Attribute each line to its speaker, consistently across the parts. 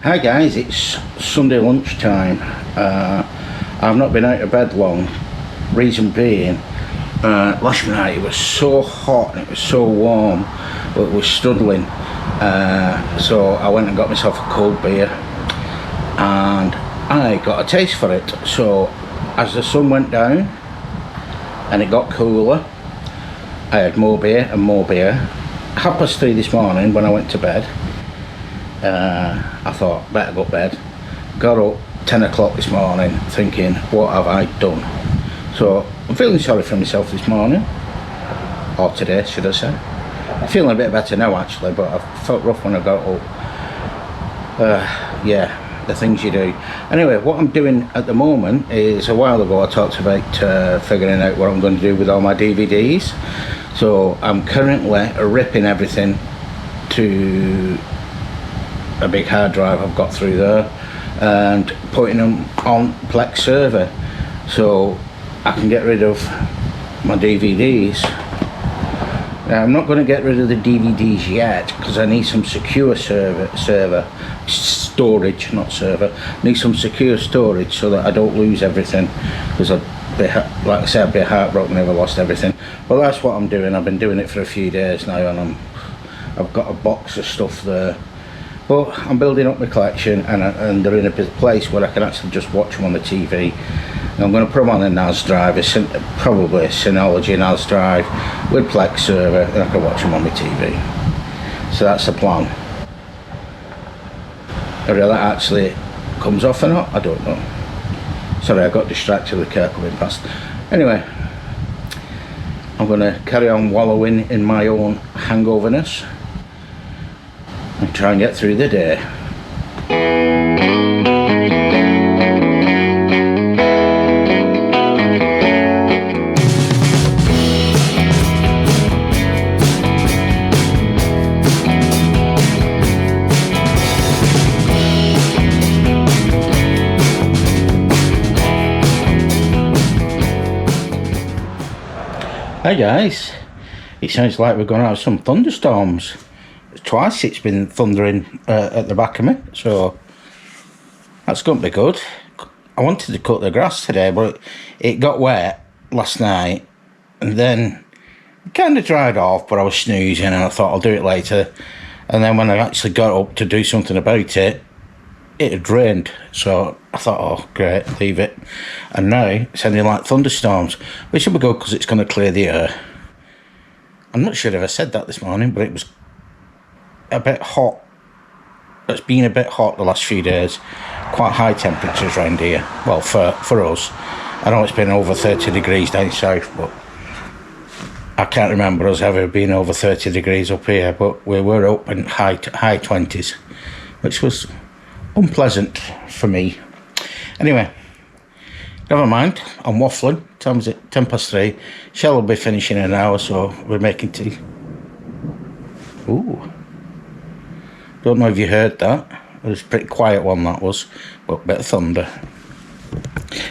Speaker 1: Hi guys, it's Sunday lunchtime. I've not been out of bed long. Reason being, last night it was so hot and it was so warm, but it was struggling. So I went and got myself a cold beer and I got a taste for it. So as the sun went down and it got cooler, I had more beer and more beer. 3:30 this morning when I went to bed, I thought better go to bed. Got up 10 o'clock this morning thinking, what have I done? So I'm feeling sorry for myself this morning, or today should I say. I'm feeling a bit better now actually, but I felt rough when I got up. Yeah, the things you do. Anyway, what I'm doing at the moment is, a while ago I talked about figuring out what I'm going to do with all my DVDs. So I'm currently ripping everything to a big hard drive I've got through there and putting them on Plex server so I can get rid of my DVDs. Now, I'm not going to get rid of the DVDs yet because I need some secure storage, not server. I need some secure storage so that I don't lose everything, because like I said, I'd be heartbroken if I lost everything. Well, that's what I'm doing. I've been doing it for a few days now and I've got a box of stuff there. But I'm building up my collection and they're in a place where I can actually just watch them on the TV. And I'm going to put them on a NAS drive, probably a Synology NAS drive with Plex server, and I can watch them on my TV. So that's the plan. Whether that actually comes off or not, I don't know. Sorry, I got distracted with the car coming past. Anyway, I'm going to carry on wallowing in my own hangoverness and try and get through the day. Hi guys, it sounds like we're going to have some thunderstorms. Twice it's been thundering at the back of me, so that's going to be good. I wanted to cut the grass today, but it got wet last night and then it kind of dried off, but I was snoozing and I thought I'll do it later. And then when I actually got up to do something about it, it had rained, so I thought, oh great, leave it. And now it's sounding like thunderstorms, which will be good because it's going to clear the air. I'm not sure if I said that this morning, but it was a bit hot. It's been a bit hot the last few days. Quite high temperatures around here. Well, for us. I know it's been over 30 degrees down south, but I can't remember us ever being over 30 degrees up here, but we were up in high 20s, which was unpleasant for me. Anyway, never mind, I'm waffling. Time's at 3:10. Chelle will be finishing in an hour, so we're making tea. Ooh. Don't know if you heard that. It was a pretty quiet one, that was, but a bit of thunder.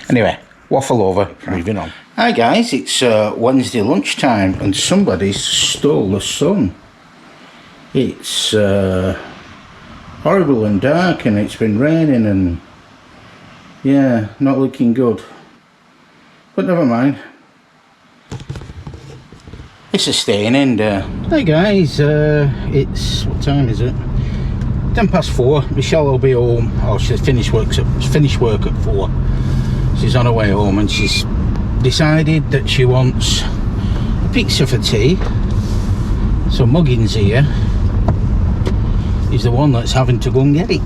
Speaker 1: Anyway, waffle over, moving on. Hi guys, it's Wednesday lunchtime and somebody's stole the sun. It's horrible and dark and it's been raining and yeah, not looking good, but never mind, it's a staying in there. Hey guys, it's, what time is it? 4:10. Michelle will be home, or she's finished work at 4. She's on her way home and she's decided that she wants a pizza for tea. So Muggins here is the one that's having to go and get it,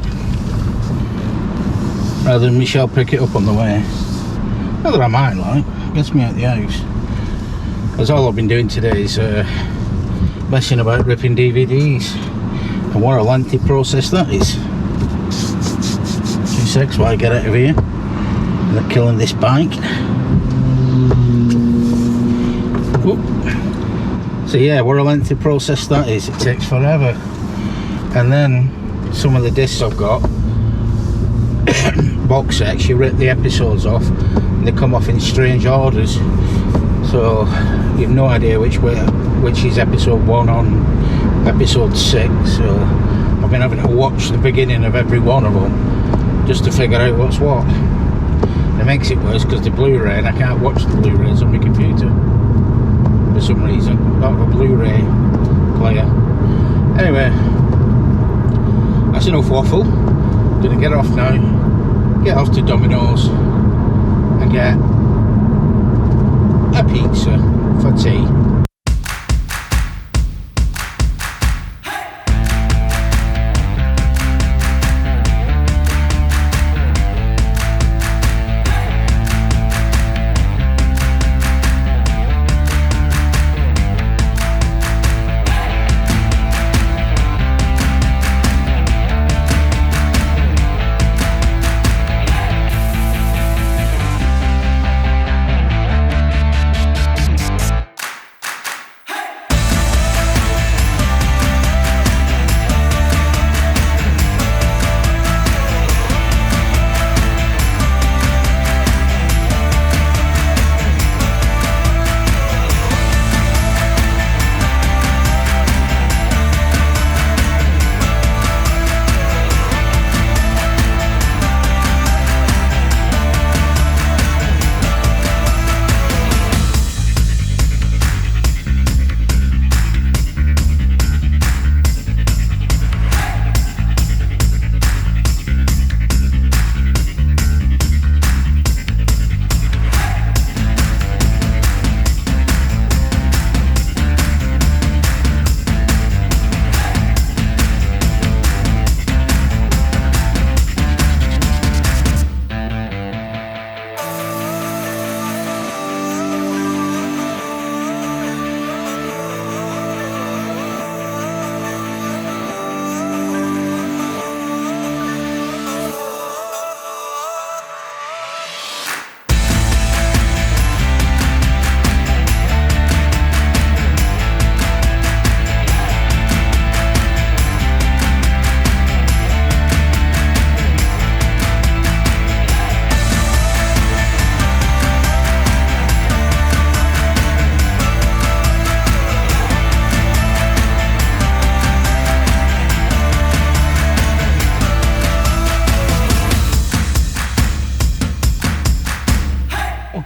Speaker 1: rather than Michelle pick it up on the way. Not that I mind, like, gets me out the house. That's all I've been doing today is messing about ripping DVDs, and what a lengthy process that is. 2 secs while I get out of here and they're killing this bike. Oop. So yeah, what a lengthy process that is. It takes forever. And then some of the discs I've got, box sets, you rip the episodes off and they come off in strange orders, so you've no idea which is episode 1 on episode 6. So I've been having to watch the beginning of every one of them just to figure out what's what. It makes it worse because the Blu-ray, and I can't watch the Blu-rays on my computer for some reason. I don't have a Blu-ray player. Anyway, that's enough waffle. Gonna get off now, get off to Domino's and get a pizza for tea.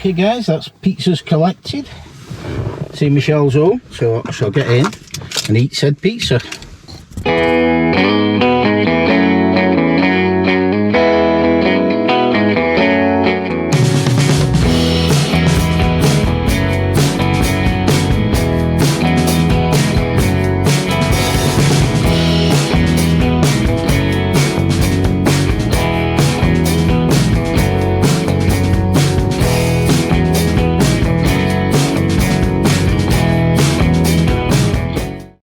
Speaker 1: Okay guys, that's pizzas collected. See Michelle's home, so I shall get in and eat said pizza.